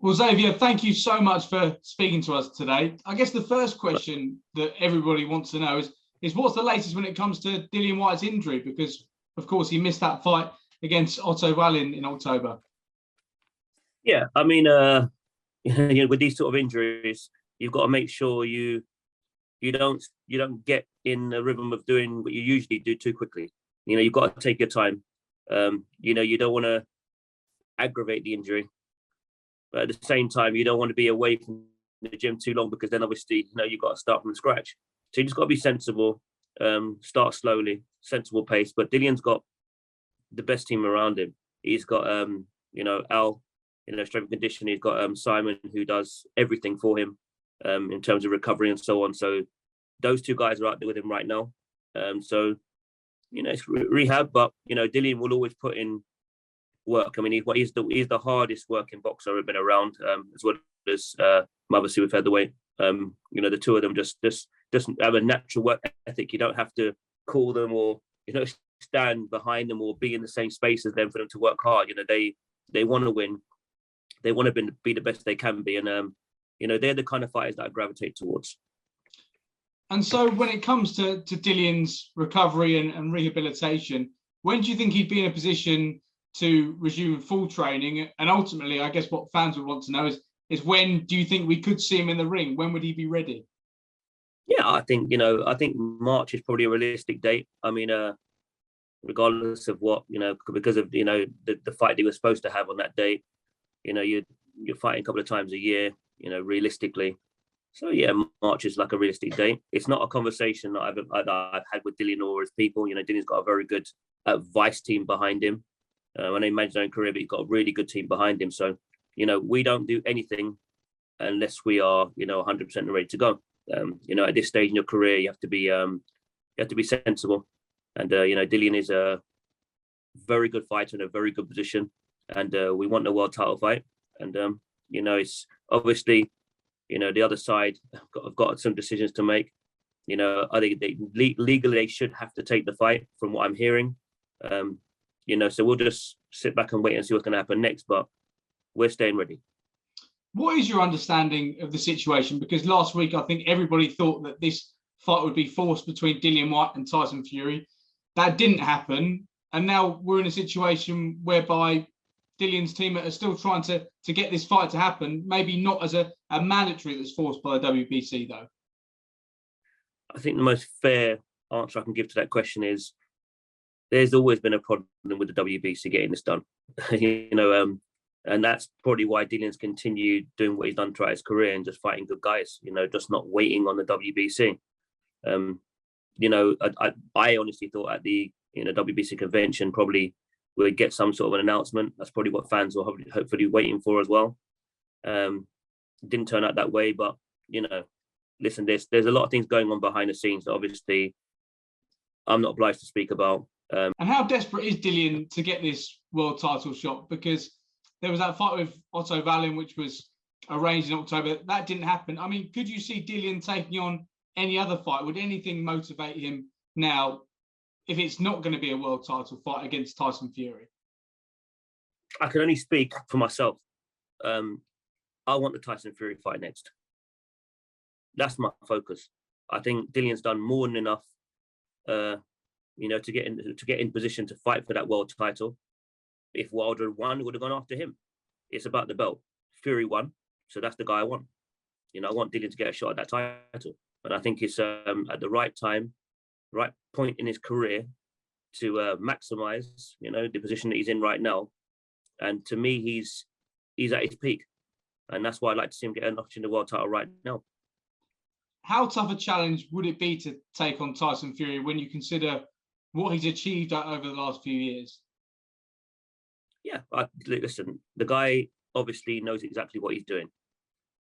Well, Xavier, thank you so much for speaking to us today. I guess the first question that everybody wants to know is what's the latest when it comes to Dillian Whyte's injury? Because, of course, he missed that fight against Otto Wallin in October. Yeah, I mean, with these sort of injuries, you've got to make sure you don't get in the rhythm of doing what you usually do too quickly. You've got to take your time. You don't want to aggravate the injury, but at the same time, you don't want to be away from the gym too long, because then obviously, you've got to start from scratch. So you just got to be sensible, start slowly, sensible pace. But Dillian's got the best team around him. He's got, Al, strength and conditioning. He's got Simon, who does everything for him in terms of recovery and so on. So those two guys are out there with him right now. So, it's rehab, but, Dillian will always put in work. I mean, he's the hardest working boxer I've been around, as well as Mother Super featherweight. The two of them just have a natural work ethic. You don't have to call them or, stand behind them or be in the same space as them for them to work hard. They want to win. They want to be the best they can be. And, they're the kind of fighters that I gravitate towards. And so when it comes to Dillian's recovery and rehabilitation, when do you think he'd be in a position to resume full training? And ultimately, I guess what fans would want to know is when do you think we could see him in the ring? When would he be ready? Yeah, I think March is probably a realistic date. I mean, regardless of what, because of, the fight they were supposed to have on that date, you're fighting a couple of times a year, realistically. So yeah, March is like a realistic date. It's not a conversation that I've had with Dillian or his people. Dillian's got a very good advice team behind him. I know he managed his own career, but he's got a really good team behind him. So, we don't do anything unless we are, 100% ready to go. At this stage in your career, you have to be sensible. And, Dillian is a very good fighter in a very good position. And we want the world title fight. And, it's obviously, the other side have got some decisions to make. I think legally they should have to take the fight from what I'm hearing. So we'll just sit back and wait and see what's going to happen next. But we're staying ready. What is your understanding of the situation? Because last week, I think everybody thought that this fight would be forced between Dillian Whyte and Tyson Fury. That didn't happen. And now we're in a situation whereby Dillian's team are still trying to get this fight to happen, maybe not as a mandatory that's forced by the WBC, though. I think the most fair answer I can give to that question is there's always been a problem with the WBC getting this done. And that's probably why Dillian's continued doing what he's done throughout his career and just fighting good guys, just not waiting on the WBC. I honestly thought at the WBC convention probably we'd get some sort of an announcement. That's probably what fans were hopefully waiting for as well. Didn't turn out that way, but listen, there's a lot of things going on behind the scenes that obviously I'm not obliged to speak about. And how desperate is Dillian to get this world title shot? Because there was that fight with Otto Wallin, which was arranged in October. That didn't happen. I mean, could you see Dillian taking on any other fight? Would anything motivate him now if it's not going to be a world title fight against Tyson Fury? I can only speak for myself. I want the Tyson Fury fight next. That's my focus. I think Dillian's done more than enough, to get in position to fight for that world title. If Wilder won, would have gone after him. It's about the belt. Fury won, so that's the guy I want. I want Dillian to get a shot at that title, and I think it's at the right time, right point in his career to maximize, the position that he's in right now. And to me, he's at his peak, and that's why I'd like to see him get an opportunity to the world title right now. How tough a challenge would it be to take on Tyson Fury when you consider what he's achieved over the last few years? Yeah, listen, the guy obviously knows exactly what he's doing.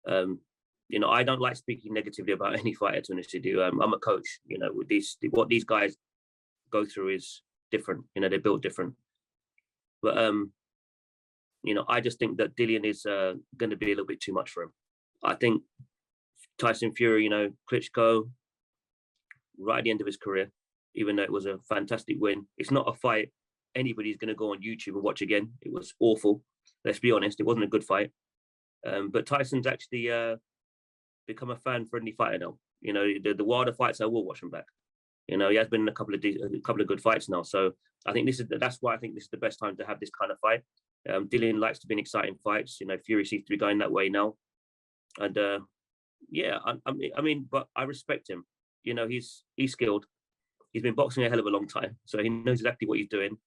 I don't like speaking negatively about any fighter, to honestly do. I'm a coach. With what these guys go through is different. They're built different. But I just think that Dillian is going to be a little bit too much for him. I think Tyson Fury, Klitschko, right at the end of his career, even though it was a fantastic win, it's not a fight anybody's going to go on YouTube and watch again. It was awful. Let's be honest, it wasn't a good fight. But Tyson's actually become a fan-friendly fighter now. You know, the Wilder fights, I will watch him back. You know, he has been in a couple of good fights now. So I think that's why I think this is the best time to have this kind of fight. Dillian likes to be in exciting fights. You know, Fury seems to be going that way now. And yeah, I mean, but I respect him. You know, he's skilled. He's been boxing a hell of a long time, so he knows exactly what he's doing.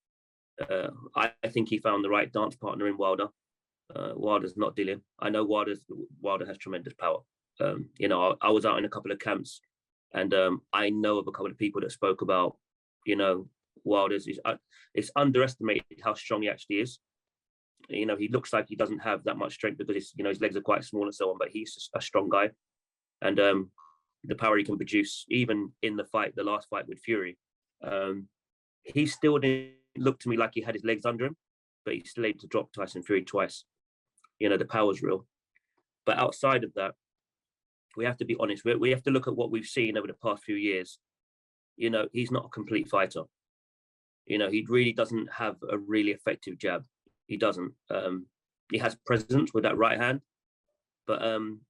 I think he found the right dance partner in Wilder. Wilder's not Dillian. I know Wilder has tremendous power. You know, I was out in a couple of camps, and I know of a couple of people that spoke about, you know, Wilder's. It's underestimated how strong he actually is. You know, he looks like he doesn't have that much strength because his legs are quite small and so on, but he's a strong guy, and the power he can produce, even in the last fight with Fury, he still didn't look to me like he had his legs under him, but he's still able to drop Tyson Fury twice. You know, the power's real. But outside of that, we have to be honest. We have to look at what we've seen over the past few years. You know, he's not a complete fighter. You know, he really doesn't have a really effective jab. He doesn't. He has presence with that right hand, but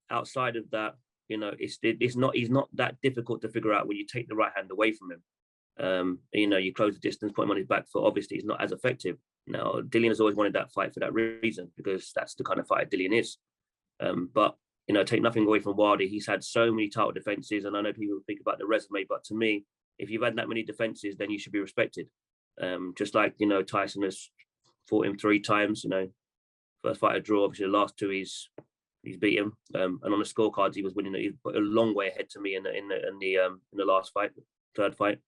outside of that, you know, he's not that difficult to figure out when you take the right hand away from him. You know, you close the distance, put him on his back foot. Obviously, he's not as effective. Now, Dillian has always wanted that fight for that reason, because that's the kind of fighter Dillian is. But you know, take nothing away from Wilder. He's had so many title defenses, and I know people think about the resume, but to me, if you've had that many defenses, then you should be respected. Just like, you know, Tyson has fought him 3 times. You know, first fight a draw. Obviously, the last 2 he's beat him. And on the scorecards, he was winning. He's a long way ahead to me in the last fight, 3rd fight.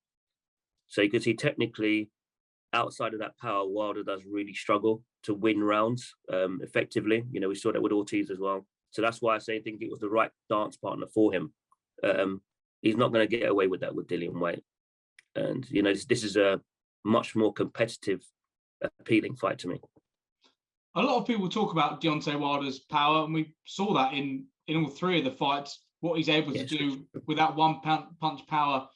So you can see technically, outside of that power, Wilder does really struggle to win rounds effectively. You know, we saw that with Ortiz as well. So that's why I think it was the right dance partner for him. He's not going to get away with that with Dillian Whyte. And, you know, this is a much more competitive, appealing fight to me. A lot of people talk about Deontay Wilder's power, and we saw that in all 3 of the fights, what he's able to do with that one punch power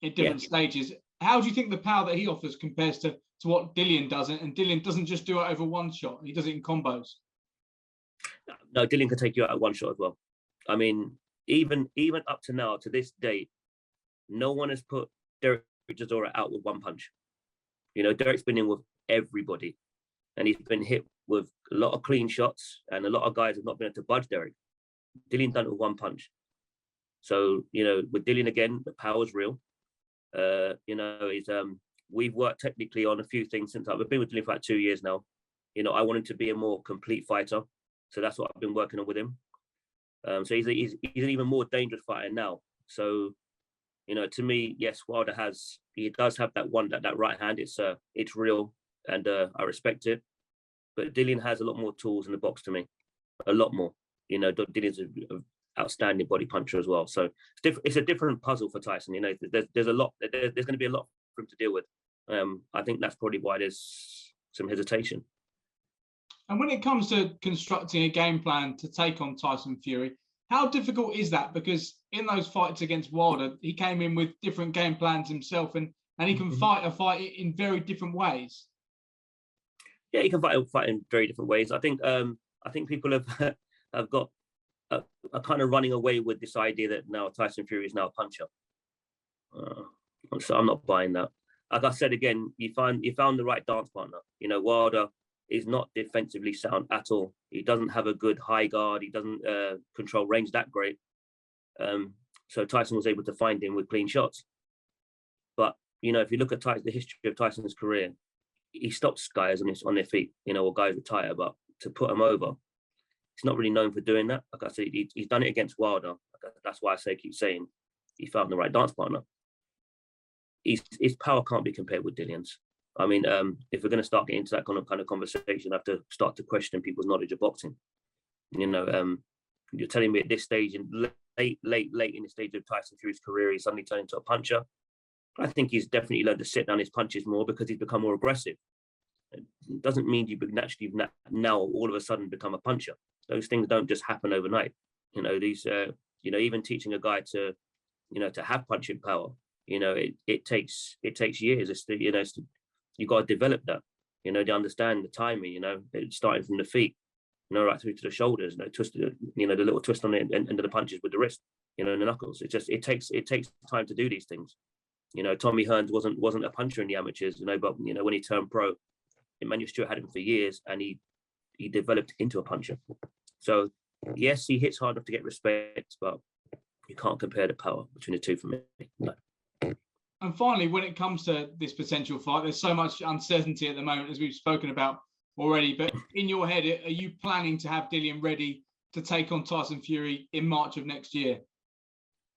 in different stages. How do you think the power that he offers compares to what Dillian does? And Dillian doesn't just do it over one shot, he does it in combos. No, Dillian can take you out at one shot as well. I mean, even up to now, to this date, no one has put Derek Chisora out with one punch. You know, Derek's been in with everybody, and he's been hit with a lot of clean shots, and a lot of guys have not been able to budge Derek. Dillian done it with one punch. So, you know, with Dillian again, the power's real. You know, we've worked technically on a few things since I've been with Dillian for like 2 years now. You know, I want him to be a more complete fighter. So that's what I've been working on with him. So he's an even more dangerous fighter now. So, you know, to me, yes, Wilder does have that right hand. It's real, and I respect it. But Dillian has a lot more tools in the box to me, a lot more. You know, Dillian's an outstanding body puncher as well. So it's a different puzzle for Tyson. You know, there's going to be a lot for him to deal with. I think that's probably why there's some hesitation. And when it comes to constructing a game plan to take on Tyson Fury, how difficult is that? Because in those fights against Wilder, he came in with different game plans himself, and he can fight a fight in very different ways. Yeah, he can fight in very different ways. I think people have got a kind of running away with this idea that now Tyson Fury is now a puncher. So I'm not buying that. Like I said again, you found the right dance partner. You know, Wilder is not defensively sound at all. He doesn't have a good high guard. He doesn't control range that great. So Tyson was able to find him with clean shots. But, you know, if you look at the history of Tyson's career, he stops guys on their feet, you know, or guys retire. But to put him over, he's not really known for doing that. Like I said, he's done it against Wilder. That's why I keep saying he found the right dance partner. His power can't be compared with Dillian's. I mean, if we're going to start getting into that kind of conversation, I have to start to question people's knowledge of boxing. You know, you're telling me at this stage, in late in the stage of Tyson Fury's career, he's suddenly turned into a puncher. I think he's definitely learned to sit down his punches more because he's become more aggressive. It doesn't mean you naturally now all of a sudden become a puncher. Those things don't just happen overnight. You know, you know, even teaching a guy to have punching power, you know, it takes years. You got to develop that. You know, to understand the timing. You know, starting from the feet. right through to the shoulders, twist, the little twist on the end of the punches with the wrist, and the knuckles. It takes time to do these things. Tommy Hearns wasn't a puncher in the amateurs, but when he turned pro, Emmanuel Stewart had him for years, and he developed into a puncher. So yes, he hits hard enough to get respect, but you can't compare the power between the two for me. No. And finally, when it comes to this potential fight, there's so much uncertainty at the moment, as we've spoken about already. But in your head, are you planning to have Dillian ready to take on Tyson Fury in March of next year?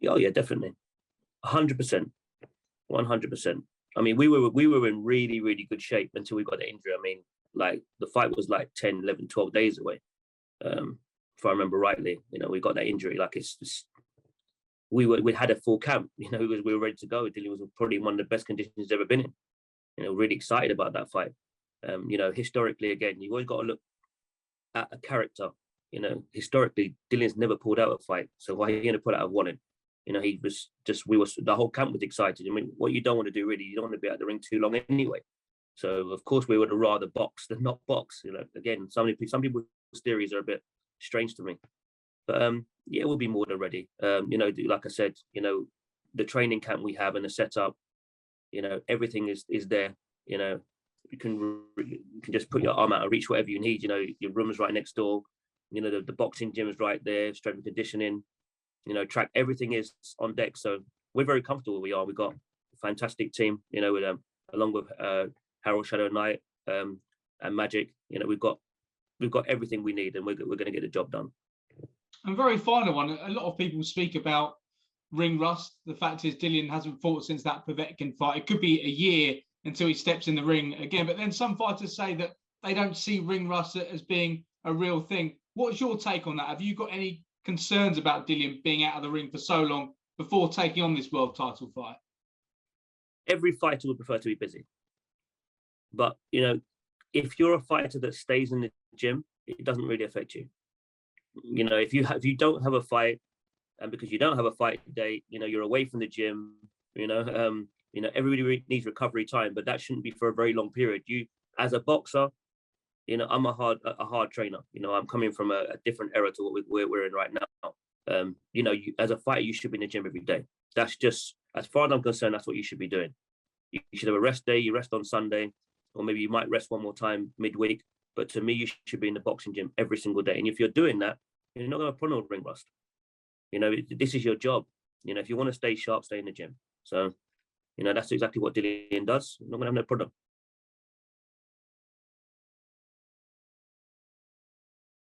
Oh yeah, definitely, 100%, 100%. I mean, we were in really, really good shape until we got the injury. I mean, like the fight was like 10, 11, 12 days away. If I remember rightly, we got that injury. Like we had a full camp. We were ready to go. Dillian was probably one of the best conditions he's ever been in. Really excited about that fight. Historically, again, you've always got to look at a character. Historically, Dillian's never pulled out a fight. So why are you going to pull out a one? He was just, the whole camp was excited. I mean, what you don't want to do really, you don't want to be out the ring too long anyway. So of course we would have rather box than not box. Again, some people's theories are a bit strange to me, but yeah, we'll be more than ready. Like I said, the training camp we have and the setup, everything is there. You can just put your arm out and reach whatever you need. Your room's right next door. The boxing gym is right there. Strength and conditioning. Track, everything is on deck. So we're very comfortable where we are. We've got a fantastic team. With along with Harold Shadow Knight and Magic. We've got everything we need, and we're going to get the job done. And very final one. A lot of people speak about ring rust. The fact is, Dillian hasn't fought since that Povetkin fight. It could be a year until he steps in the ring again. But then some fighters say that they don't see ring rust as being a real thing. What's your take on that? Have you got any concerns about Dillian being out of the ring for so long before taking on this world title fight? Every fighter would prefer to be busy. But, if you're a fighter that stays in the gym, it doesn't really affect you. If you don't have a fight, and because you don't have a fight date, you're away from the gym, everybody needs recovery time, but that shouldn't be for a very long period. You, as a boxer, I'm a hard trainer. I'm coming from a different era to what we're in right now. You, as a fighter, you should be in the gym every day. That's just, as far as I'm concerned, that's what you should be doing. You should have a rest day. You rest on Sunday, or maybe you might rest one more time midweek. But to me, you should be in the boxing gym every single day. And if you're doing that, you're not going to have a problem with ring rust. This is your job. If you want to stay sharp, stay in the gym. So, that's exactly what Dillian does. I'm not going to have no problem.